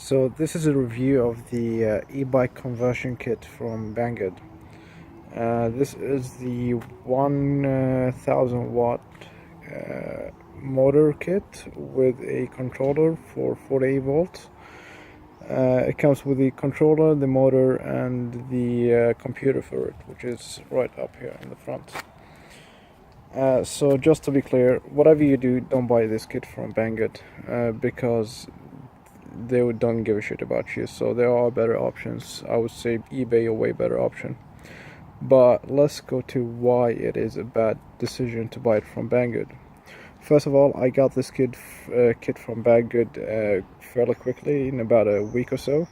So this is a review of the e-bike conversion kit from Banggood. This is the 1000 watt motor kit with a controller for 48 volts. It comes with the controller, the motor, and the computer for it, which is right up here in the front. So just to be clear, whatever you do, don't buy this kit from Banggood because they don't give a shit about you. So there are better options. I would say eBay a way better option. But let's go to why it is a bad decision to buy it from Banggood. First of all, I got this kit from Banggood fairly quickly, in about a week or so.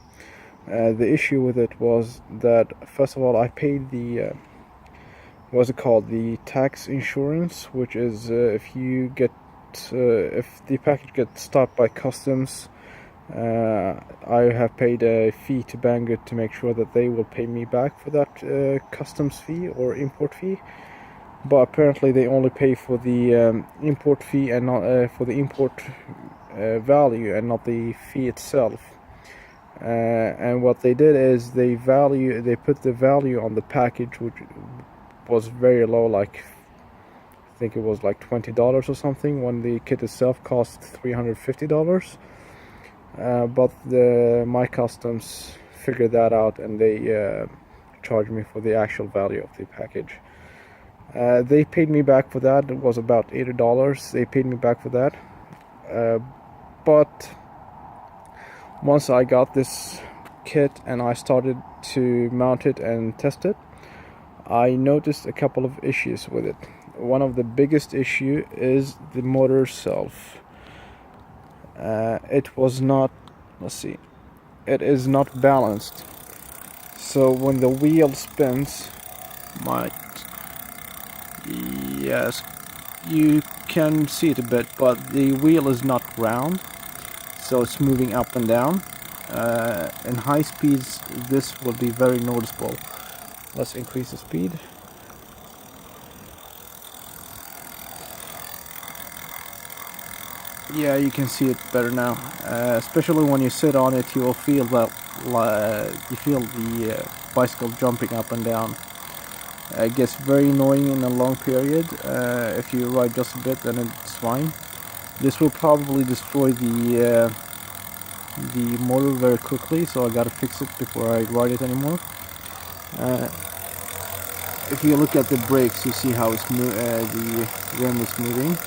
The issue with it was that, first of all, I paid the what's it called, the tax insurance, which is if the package gets stopped by customs. I have paid a fee to Banggood to make sure that they will pay me back for that customs fee or import fee, but apparently they only pay for the import fee and not for the import value and not the fee itself. And what they did is they put the value on the package, which was very low, like I think it was like $20 or something, when the kit itself cost $350. But my customs figured that out, and they charged me for the actual value of the package. They paid me back for that. It was about $80. They paid me back for that. But once I got this kit and I started to mount it and test it, I noticed a couple of issues with it. One of the biggest issue is the motor itself. It was not, it is not balanced. So when the wheel spins, yes, you can see it a bit, but the wheel is not round, so it's moving up and down. In high speeds, this will be very noticeable. Let's increase the speed. Yeah, you can see it better now. Especially when you sit on it, you will feel that the bicycle jumping up and down. It gets very annoying in a long period. If you ride just a bit, then it's fine. This will probably destroy the motor very quickly, so I gotta fix it before I ride it anymore. If you look at the brakes, you see how the rim is moving,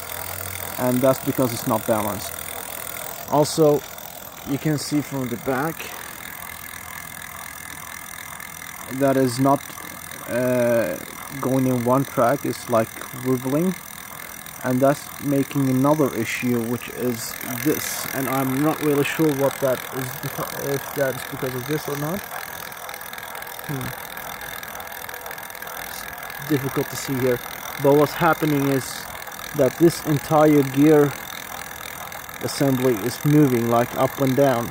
and that's because it's not balanced. Also, you can see from the back that is not going in one track, it's like wibbling, and that's making another issue, which is this, and I'm not really sure what that is, if that is because of this or not. It's difficult to see here, but what's happening is that this entire gear assembly is moving like up and down,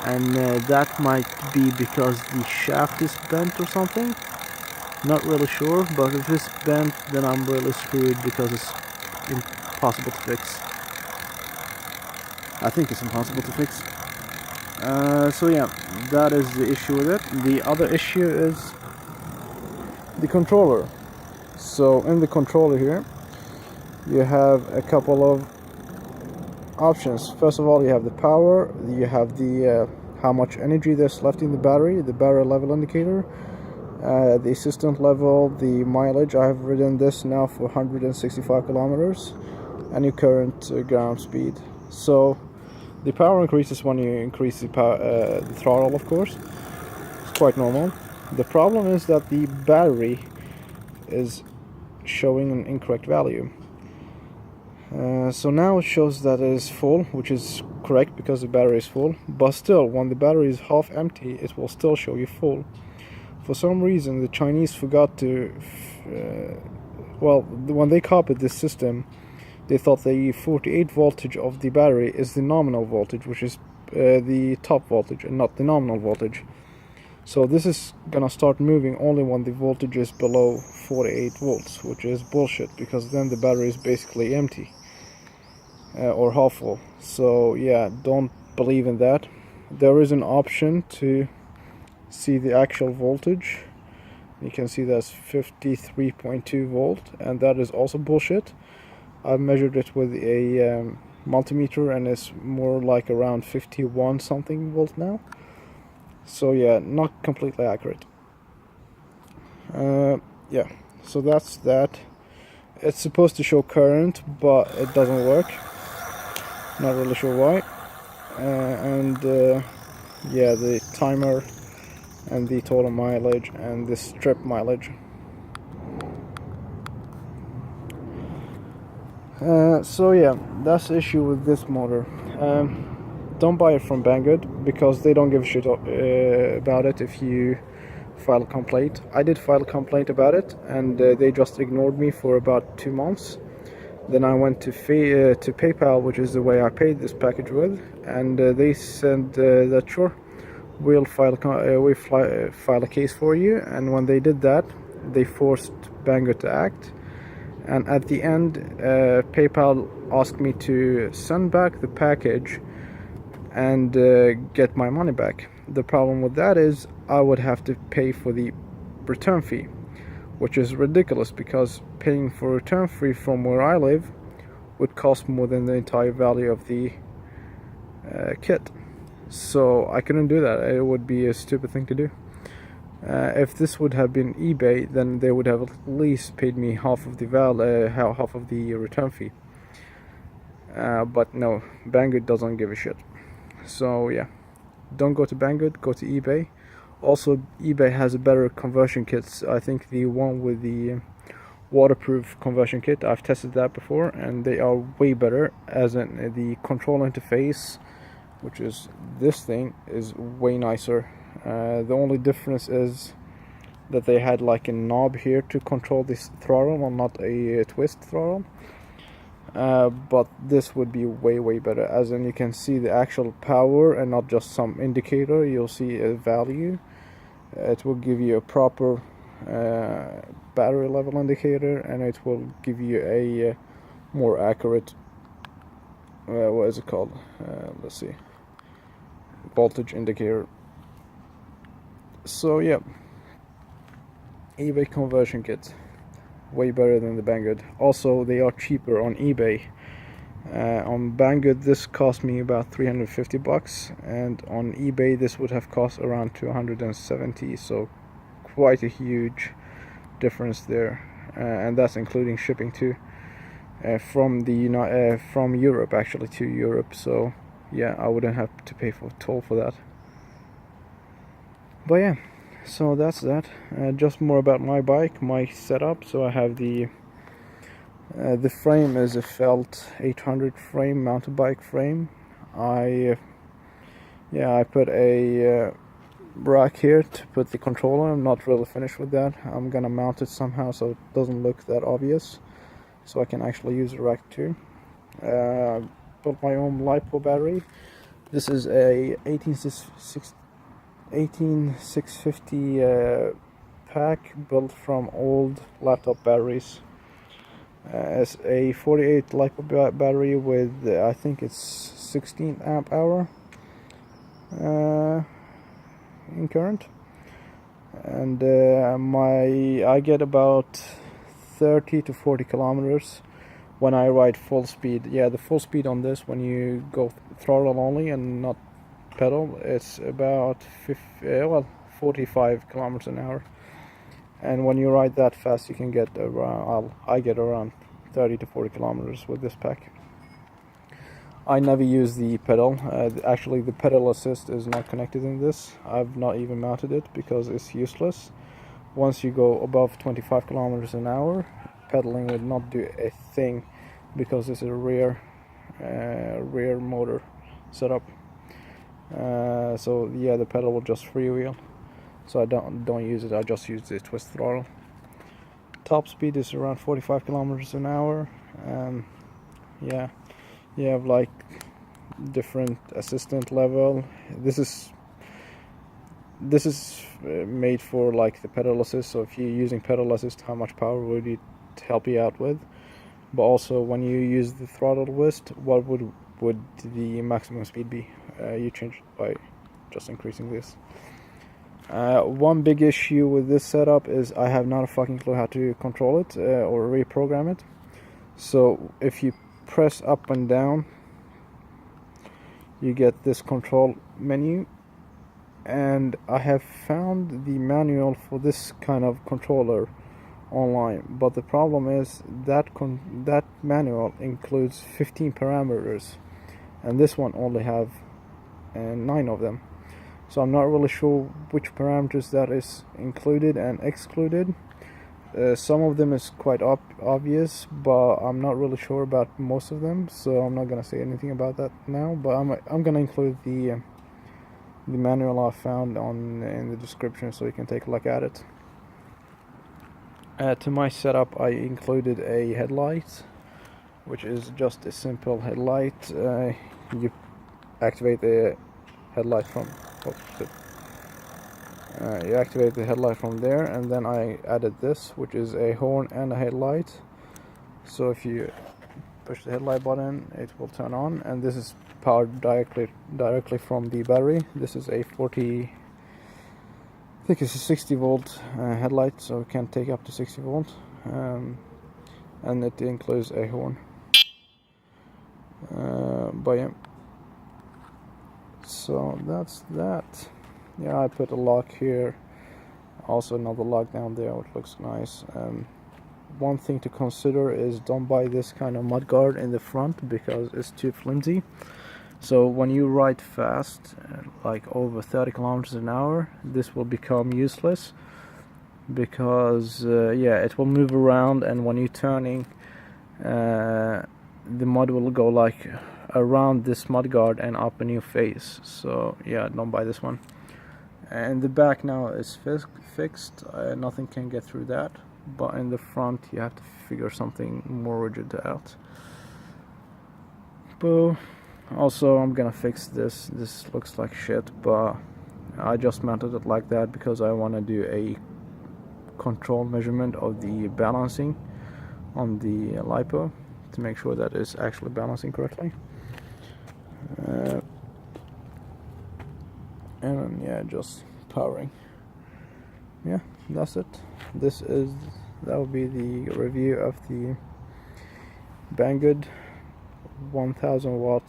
and that might be because the shaft is bent or something. Not really sure, but if it's bent, then I'm really screwed because it's impossible to fix. I think it's impossible to fix. So yeah, that is the issue with it. The other issue is the controller. So in the controller here, you have a couple of options. First of all, you have the power, you have the how much energy there's left in the battery level indicator, the assistant level, the mileage. I have ridden this now for 165 kilometers, and your current ground speed. So the power increases when you increase the throttle, of course. It's quite normal. The problem is that the battery is showing an incorrect value. So now it shows that it is full, which is correct because the battery is full, but still, when the battery is half empty, it will still show you full. For some reason, the Chinese forgot to when they copied this system, they thought the 48 voltage of the battery is the nominal voltage, which is the top voltage, and not the nominal voltage. So this is gonna start moving only when the voltage is below 48 volts, which is bullshit, because then the battery is basically empty or half full. So yeah, don't believe in that. There is an option to see the actual voltage. You can see that's 53.2 volt, and that is also bullshit. I've measured it with a multimeter, and it's more like around 51 something volt now. So yeah, not completely accurate. Yeah, so that's that. It's supposed to show current, but it doesn't work. Not really sure why. Yeah, the timer and the total mileage and the strip mileage. So yeah, that's the issue with this motor. Don't buy it from Banggood, because they don't give a shit about it if you file a complaint. I did file a complaint about it, and they just ignored me for about 2 months. Then I went to PayPal, which is the way I paid this package with, and they said that sure, we'll file a case for you. And when they did that, they forced Banggood to act. And at the end, PayPal asked me to send back the package and get my money back. The problem with that is I would have to pay for the return fee, which is ridiculous, because paying for return fee from where I live would cost more than the entire value of the kit. So I couldn't do that. It would be a stupid thing to do. If this would have been eBay, then they would have at least paid me half of the half of the return fee. But no, Banggood doesn't give a shit. So yeah, don't go to Banggood, go to eBay. Also, eBay has a better conversion kits. I think the one with the waterproof conversion kit, I've tested that before, and they are way better. As in, the control interface, which is this thing, is way nicer. The only difference is that they had like a knob here to control this throttle, and not a twist throttle. But this would be way better, as in you can see the actual power and not just some indicator. You'll see a value. It will give you a proper battery level indicator, and it will give you a more accurate what is it called, let's see, voltage indicator. So yeah, eBay conversion kit, way better than the Banggood. Also, they are cheaper on eBay. On Banggood this cost me about 350 bucks, and on eBay this would have cost around 270, so quite a huge difference there. And that's including shipping too, from Europe, actually, to Europe. So yeah, I wouldn't have to pay for toll for that. But yeah, so that's that. Just more about my bike, my setup. So I have the frame is a Felt 800 frame, mountain bike frame. I put a rack here to put the controller. I'm not really finished with that. I'm gonna mount it somehow so it doesn't look that obvious, so I can actually use the rack too. Built my own LiPo battery. This is a 18650 pack, built from old laptop batteries. It's a 48 LiPo battery with I think it's 16 amp hour in current, and I get about 30 to 40 kilometers when I ride full speed. Yeah, the full speed on this, when you go throttle only and not pedal, it's about 45 kilometers an hour. And when you ride that fast, you can get around, I get around 30 to 40 kilometers with this pack. I never use the pedal. Actually, the pedal assist is not connected in this. I've not even mounted it because it's useless. Once you go above 25 kilometers an hour, pedaling would not do a thing, because it's a rear motor setup. So yeah, the pedal will just freewheel. So I don't use it. I just use the twist throttle. Top speed is around 45 kilometers an hour. Yeah, you have like different assistant level. This is made for like the pedal assist. So if you're using pedal assist, how much power would it help you out with? But also, when you use the throttle twist, what would the maximum speed be? you change it by just increasing this. One big issue with this setup is I have not a fucking clue how to control it or reprogram it. So if you press up and down, you get this control menu, and I have found the manual for this kind of controller online, but the problem is that that manual includes 15 parameters, and this one only have 9 of them. So I'm not really sure which parameters that is included and excluded. Some of them is quite obvious, but I'm not really sure about most of them, so I'm not gonna say anything about that now. But I'm gonna include the manual I found in the description, so you can take a look at it. To my setup, I included a headlight, which is just a simple headlight. You activate the headlight from you activate the headlight from there, and then I added this, which is a horn and a headlight. So if you push the headlight button, it will turn on, and this is powered directly from the battery. This is a 40, I think it's a 60 volt headlight, so it can take up to 60 volt, and it includes a horn. But yeah, so that's that. Yeah, I put a lock here, also another lock down there, which looks nice. One thing to consider is don't buy this kind of mudguard in the front because it's too flimsy. So when you ride fast, like over 30 kilometers an hour, this will become useless because yeah, it will move around, and when you're turning, the mud will go like around this mudguard and up in your face. So yeah, don't buy this one. And the back now is fixed, nothing can get through that, but in the front you have to figure something more rigid out. But also I'm gonna fix this. This looks like shit, but I just mounted it like that because I want to do a control measurement of the balancing on the LiPo to make sure that it's actually balancing correctly. And yeah, just powering. Yeah, that's it. That will be the review of the Banggood 1000 watt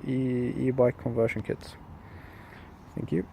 e-bike conversion kits. Thank you.